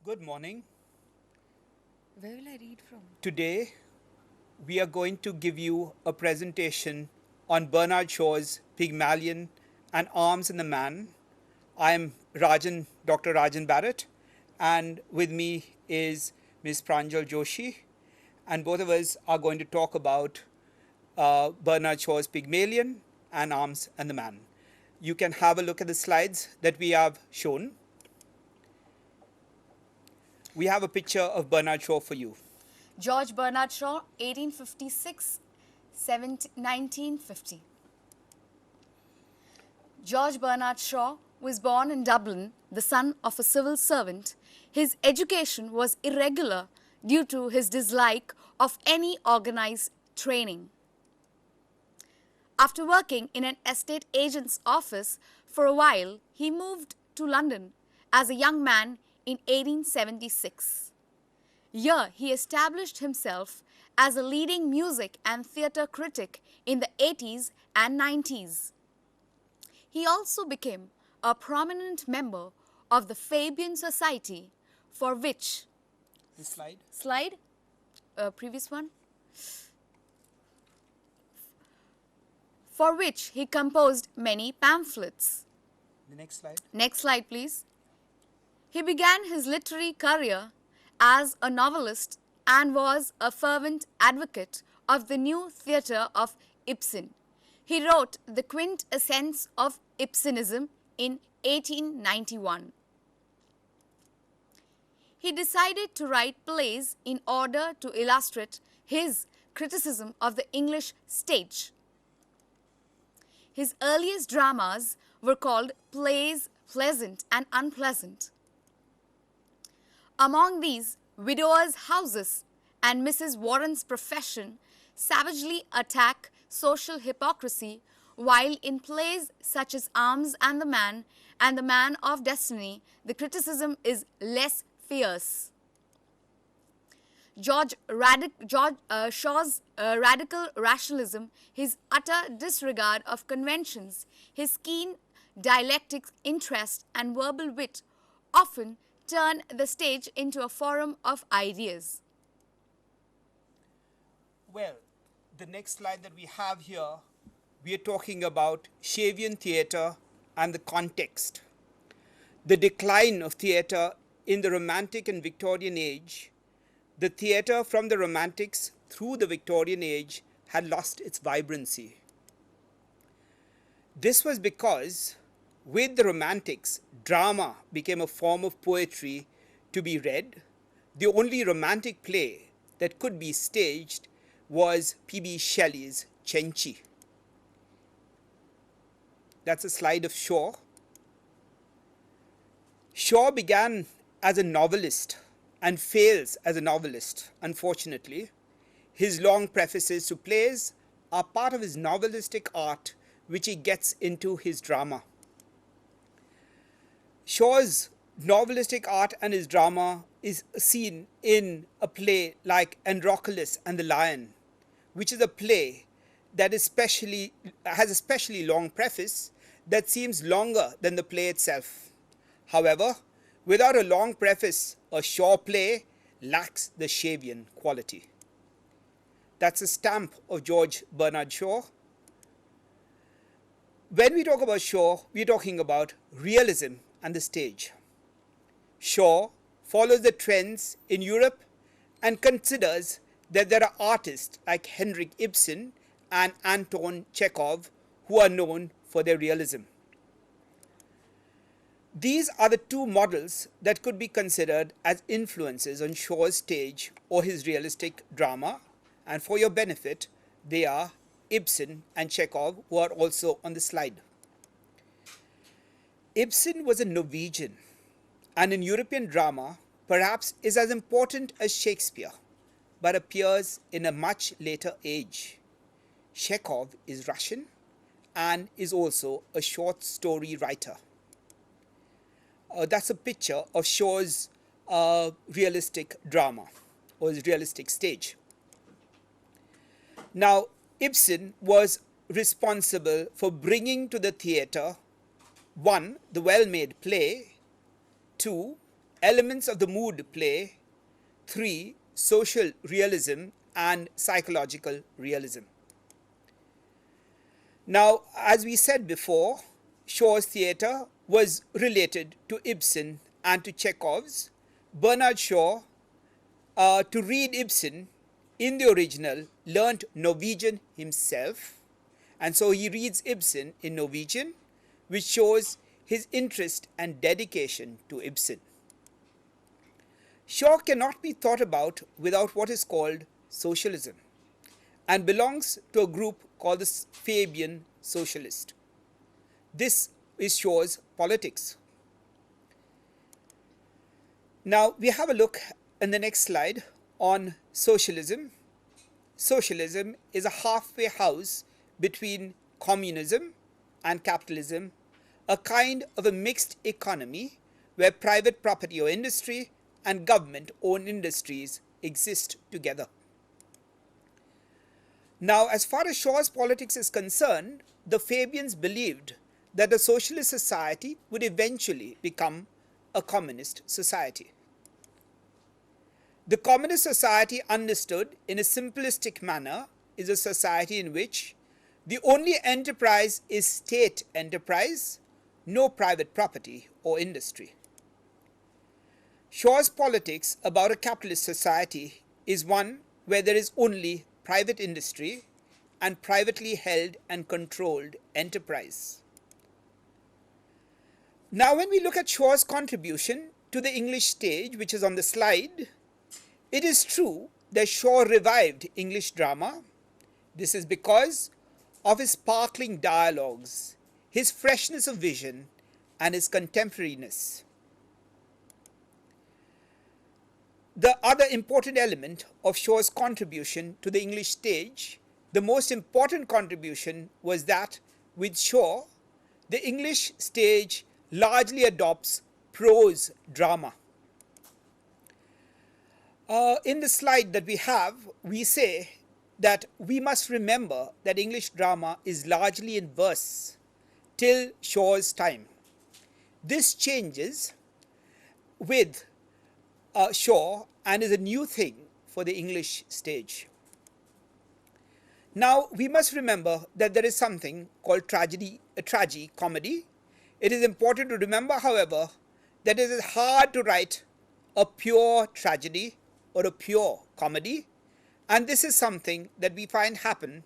Good morning. Where will I read from? Today we are going to give you a presentation on Bernard Shaw's Pygmalion and Arms and the Man. I am Dr. Rajan Barrett, and with me is Ms. Pranjal Joshi, and both of us are going to talk about Bernard Shaw's Pygmalion and Arms and the Man. You can have a look at the slides that we have shown. We have a picture of Bernard Shaw for you. George Bernard Shaw, 1950. George Bernard Shaw was born in Dublin, the son of a civil servant. His education was irregular due to his dislike of any organized training. After working in an estate agent's office for a while, he moved to London as a young man in 1876. Here, he established himself as a leading music and theatre critic in the 80s and 90s. He also became a prominent member of the Fabian Society, for which... This slide? Slide? Previous one? For which he composed many pamphlets. The next slide. Next slide, please. He began his literary career as a novelist and was a fervent advocate of the new theatre of Ibsen. He wrote The Quintessence of Ibsenism in 1891. He decided to write plays in order to illustrate his criticism of the English stage. His earliest dramas were called plays pleasant and unpleasant. Among these, Widowers' Houses and Mrs. Warren's Profession savagely attack social hypocrisy, while in plays such as Arms and the Man of Destiny, the criticism is less fierce. Shaw's radical rationalism, his utter disregard of conventions, his keen dialectic interest and verbal wit often turn the stage into a forum of ideas. Well, the next slide that we have here, we are talking about Shavian theatre and the context. The decline of theatre in the Romantic and Victorian age. The theatre from the Romantics through the Victorian age had lost its vibrancy. This was because with the Romantics, drama became a form of poetry to be read. The only romantic play that could be staged was P.B. Shelley's Cenci. That's a slide of Shaw. Shaw began as a novelist and fails as a novelist, unfortunately. His long prefaces to plays are part of his novelistic art, which he gets into his drama. Shaw's novelistic art and his drama is seen in a play like Androcles and the Lion, which is a play that has a specially long preface that seems longer than the play itself. However, without a long preface, a Shaw play lacks the Shavian quality. That's a stamp of George Bernard Shaw. When we talk about Shaw, we're talking about realism and the stage. Shaw follows the trends in Europe and considers that there are artists like Henrik Ibsen and Anton Chekhov who are known for their realism. These are the two models that could be considered as influences on Shaw's stage or his realistic drama, and for your benefit, they are Ibsen and Chekhov, who are also on the slide. Ibsen was a Norwegian, and in European drama perhaps is as important as Shakespeare, but appears in a much later age. Chekhov is Russian and is also a short story writer. That's a picture of Shaw's realistic drama or his realistic stage. Now, Ibsen was responsible for bringing to the theatre 1. The well-made play, 2. elements of the mood play. 3. Social realism and psychological realism. Now, as we said before, Shaw's theatre was related to Ibsen and to Chekhov's. Bernard Shaw, to read Ibsen in the original, learnt Norwegian himself, and so he reads Ibsen in Norwegian, which shows his interest and dedication to Ibsen. Shaw cannot be thought about without what is called socialism, and belongs to a group called the Fabian Socialist. This is Shaw's politics. Now we have a look in the next slide on socialism. Socialism is a halfway house between communism and capitalism, a kind of a mixed economy where private property or industry and government-owned industries exist together. Now, as far as Shaw's politics is concerned, the Fabians believed that a socialist society would eventually become a communist society. The communist society, understood in a simplistic manner, is a society in which the only enterprise is state enterprise, no private property or industry. Shaw's politics about a capitalist society is one where there is only private industry and privately held and controlled enterprise. Now, when we look at Shaw's contribution to the English stage, which is on the slide, it is true that Shaw revived English drama. This is because of his sparkling dialogues, his freshness of vision, and his contemporariness. The other important element of Shaw's contribution to the English stage, the most important contribution, was that with Shaw, the English stage largely adopts prose drama. In the slide that we have, we say that we must remember that English drama is largely in verse till Shaw's time. This changes with Shaw and is a new thing for the English stage. Now, we must remember that there is something called tragedy, a tragi-comedy. It is important to remember, however, that it is hard to write a pure tragedy or a pure comedy, and this is something that we find happen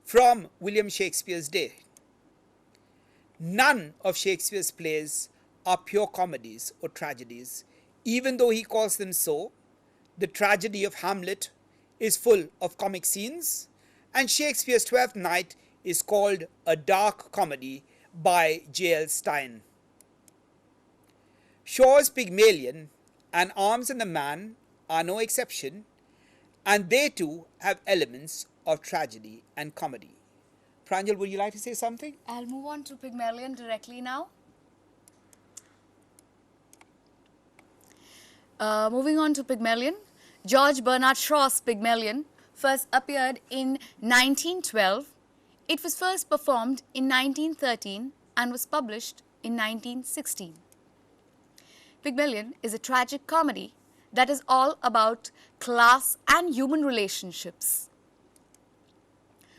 from William Shakespeare's day. None of Shakespeare's plays are pure comedies or tragedies, even though he calls them so. The tragedy of Hamlet is full of comic scenes, and Shakespeare's Twelfth Night is called a dark comedy by J.L. Stein. Shaw's Pygmalion and Arms and the Man are no exception, and they too have elements of tragedy and comedy. Pranjal, would you like to say something? I'll move on to Pygmalion directly now. Moving on to Pygmalion, George Bernard Shaw's Pygmalion first appeared in 1912. It was first performed in 1913 and was published in 1916. Pygmalion is a tragic comedy that is all about class and human relationships.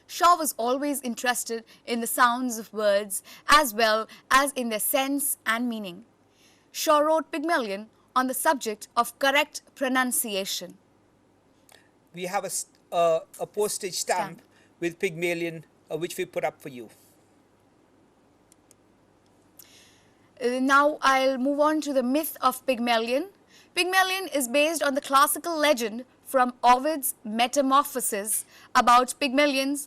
Shaw was always interested in the sounds of words as well as in their sense and meaning. Shaw wrote Pygmalion on the subject of correct pronunciation. We have a postage stamp with Pygmalion, which we put up for you. Now I'll move on to the myth of Pygmalion. Pygmalion is based on the classical legend from Ovid's Metamorphoses about Pygmalion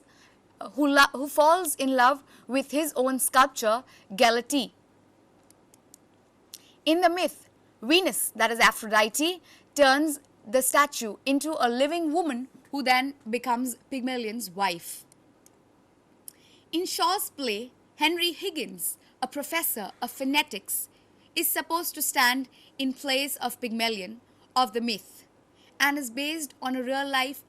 who falls in love with his own sculpture, Galatea. In the myth, Venus, that is Aphrodite, turns the statue into a living woman who then becomes Pygmalion's wife. In Shaw's play, Henry Higgins, a professor of phonetics, is supposed to stand in place of Pygmalion of the myth and is based on a real-life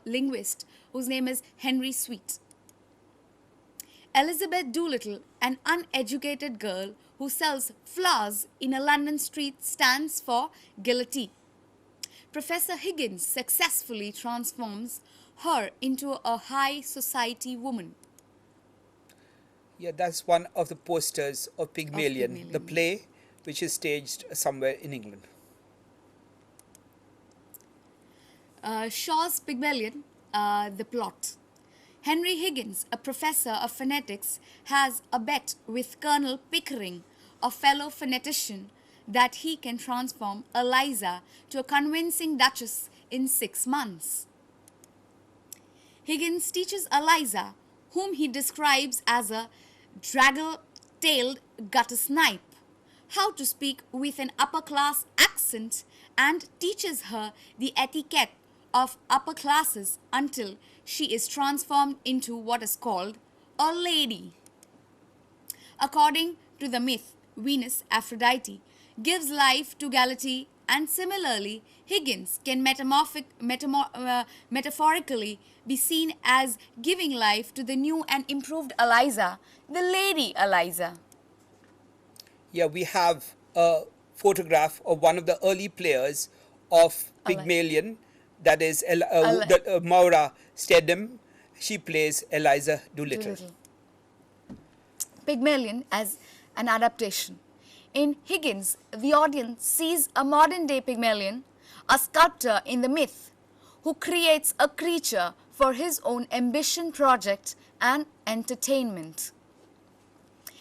linguist whose name is Henry Sweet. Elizabeth Doolittle, an uneducated girl who sells flowers in a London street, stands for guillotine. Professor Higgins successfully transforms her into a high society woman. Yeah, that's one of the posters of Pygmalion, Pygmalion, the play which is staged somewhere in England. Shaw's Pygmalion, the plot. Henry Higgins, a professor of phonetics, has a bet with Colonel Pickering, a fellow phonetician, that he can transform Eliza to a convincing duchess in 6 months. Higgins teaches Eliza, whom he describes as a draggle-tailed gutter snipe, how to speak with an upper-class accent and teaches her the etiquette of upper classes until she is transformed into what is called a lady. According to the myth, Venus Aphrodite gives life to Galatea, and similarly, Higgins can metaphorically be seen as giving life to the new and improved Eliza, the Lady Eliza. Yeah, we have a photograph of one of the early players of Pygmalion, that is Maura Steadham. She plays Eliza Doolittle. Pygmalion as an adaptation. In Higgins, the audience sees a modern-day Pygmalion, a sculptor in the myth, who creates a creature for his own ambition, project, and entertainment.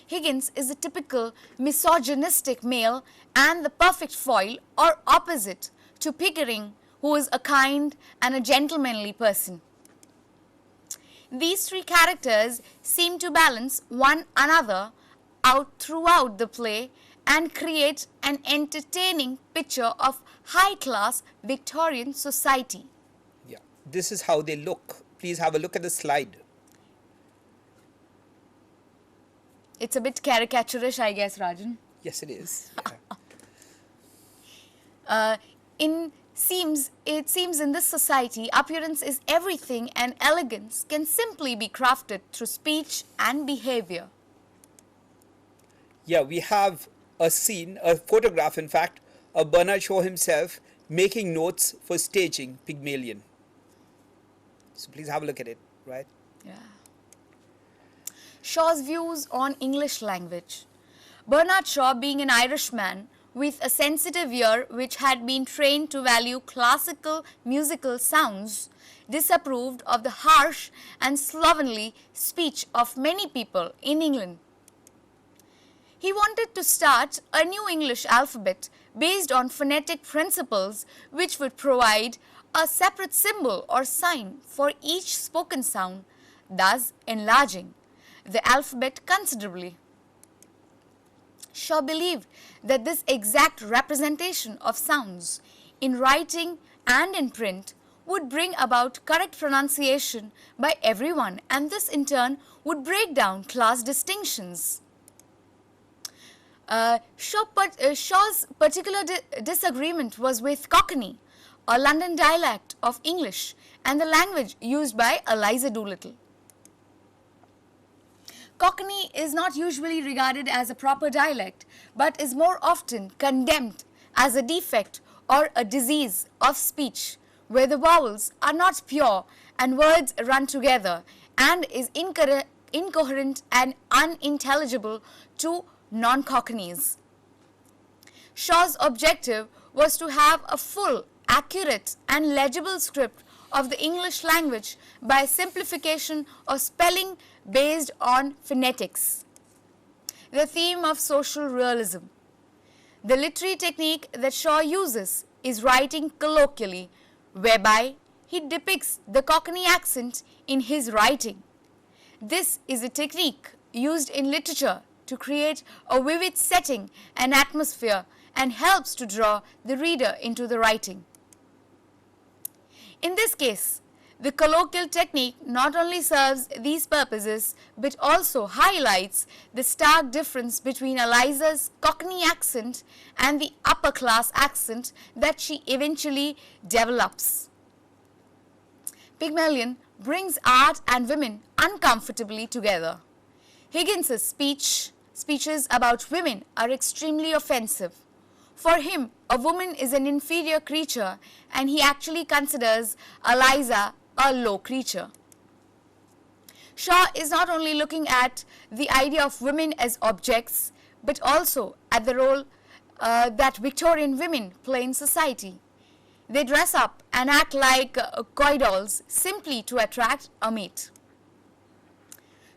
Higgins is a typical misogynistic male and the perfect foil or opposite to Pickering, who is a kind and a gentlemanly person. These three characters seem to balance one another out throughout the play and create an entertaining picture of high-class Victorian society. Yeah, this is how they look. Please have a look at the slide. It's a bit caricaturish, I guess, Rajan. Yes, it is. It seems in this society, appearance is everything and elegance can simply be crafted through speech and behavior. Yeah, we have a scene, a photograph in fact, of Bernard Shaw himself making notes for staging Pygmalion. So please have a look at it, right? Yeah. Shaw's views on English language. Bernard Shaw, being an Irishman with a sensitive ear which had been trained to value classical musical sounds, disapproved of the harsh and slovenly speech of many people in England. He wanted to start a new English alphabet based on phonetic principles which would provide a separate symbol or sign for each spoken sound, thus enlarging the alphabet considerably. Shaw believed that this exact representation of sounds in writing and in print would bring about correct pronunciation by everyone, and this in turn would break down class distinctions. Shaw's particular disagreement was with Cockney, a London dialect of English, and the language used by Eliza Doolittle. Cockney is not usually regarded as a proper dialect, but is more often condemned as a defect or a disease of speech, where the vowels are not pure and words run together, and is incoherent and unintelligible to non-Cockneys. Shaw's objective was to have a full, accurate and legible script of the English language by simplification or spelling based on phonetics. The theme of social realism. The literary technique that Shaw uses is writing colloquially, whereby he depicts the Cockney accent in his writing. This is a technique used in literature to create a vivid setting and atmosphere and helps to draw the reader into the writing. In this case, the colloquial technique not only serves these purposes but also highlights the stark difference between Eliza's Cockney accent and the upper class accent that she eventually develops. Pygmalion brings art and women uncomfortably together. Higgins's speech speeches about women are extremely offensive. For him, a woman is an inferior creature, and he actually considers Eliza a low creature. Shaw is not only looking at the idea of women as objects, but also at the role that Victorian women play in society. They dress up and act like coy dolls simply to attract a mate.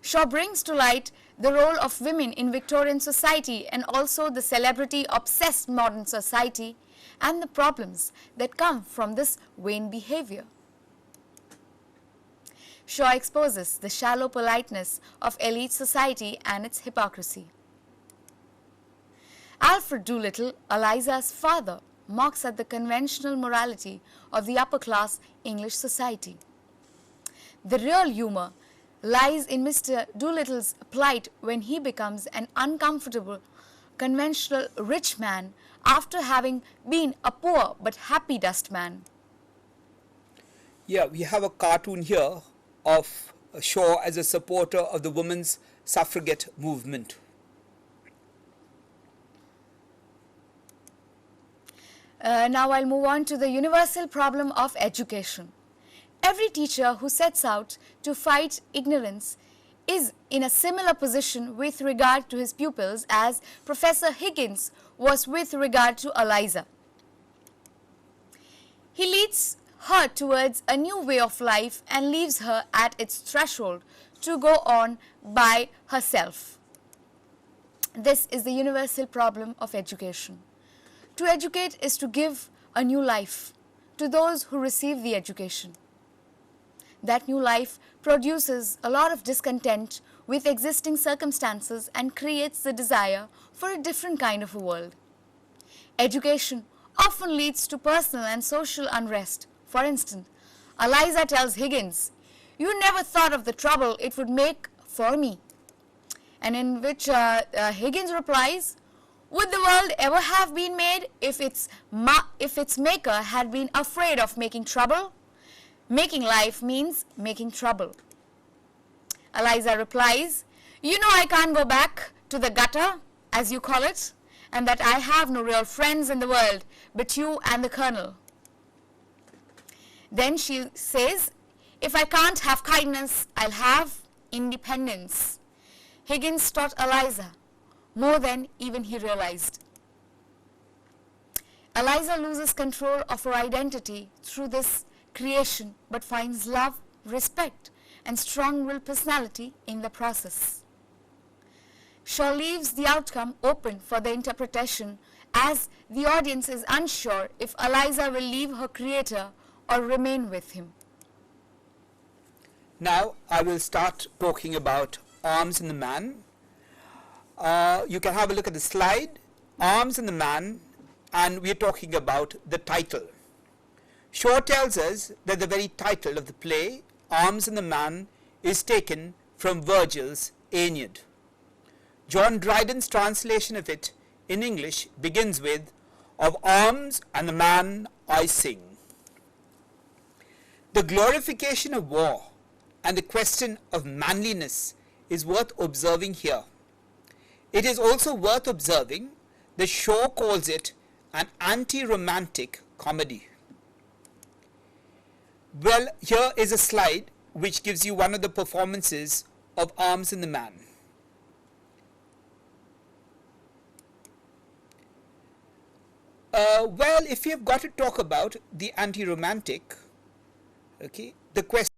Shaw brings to light the role of women in Victorian society and also the celebrity-obsessed modern society and the problems that come from this vain behavior. Shaw exposes the shallow politeness of elite society and its hypocrisy. Alfred Doolittle, Eliza's father, mocks at the conventional morality of the upper-class English society. The real humor lies in Mr. Doolittle's plight when he becomes an uncomfortable, conventional rich man after having been a poor but happy dustman. Yeah, we have a cartoon here of Shaw as a supporter of the women's suffragette movement. Now I'll move on to the universal problem of education. Every teacher who sets out to fight ignorance is in a similar position with regard to his pupils as Professor Higgins was with regard to Eliza. He leads her towards a new way of life and leaves her at its threshold to go on by herself. This is the universal problem of education. To educate is to give a new life to those who receive the education. That new life produces a lot of discontent with existing circumstances and creates the desire for a different kind of a world. Education often leads to personal and social unrest. For instance, Eliza tells Higgins, "You never thought of the trouble it would make for me." And in which Higgins replies, "Would the world ever have been made if its maker had been afraid of making trouble? Making life means making trouble." Eliza replies, "You know I can't go back to the gutter, as you call it, and that I have no real friends in the world but you and the Colonel." Then she says, "If I can't have kindness, I'll have independence." Higgins taught Eliza more than even he realized. Eliza loses control of her identity through this creation, but finds love, respect, and strong-willed personality in the process. Shaw leaves the outcome open for the interpretation, as the audience is unsure if Eliza will leave her creator or remain with him. Now I will start talking about Arms in the Man. You can have a look at the slide, Arms in the Man, and we are talking about the title. Shaw tells us that the very title of the play, Arms in the Man, is taken from Virgil's Aeneid. John Dryden's translation of it in English begins with, "Of arms and the man I sing." The glorification of war and the question of manliness is worth observing here. It is also worth observing that Shaw calls it an anti-romantic comedy. Well, here is a slide which gives you one of the performances of Arms in the Man. Well, if we have got to talk about the anti-romantic, okay, the question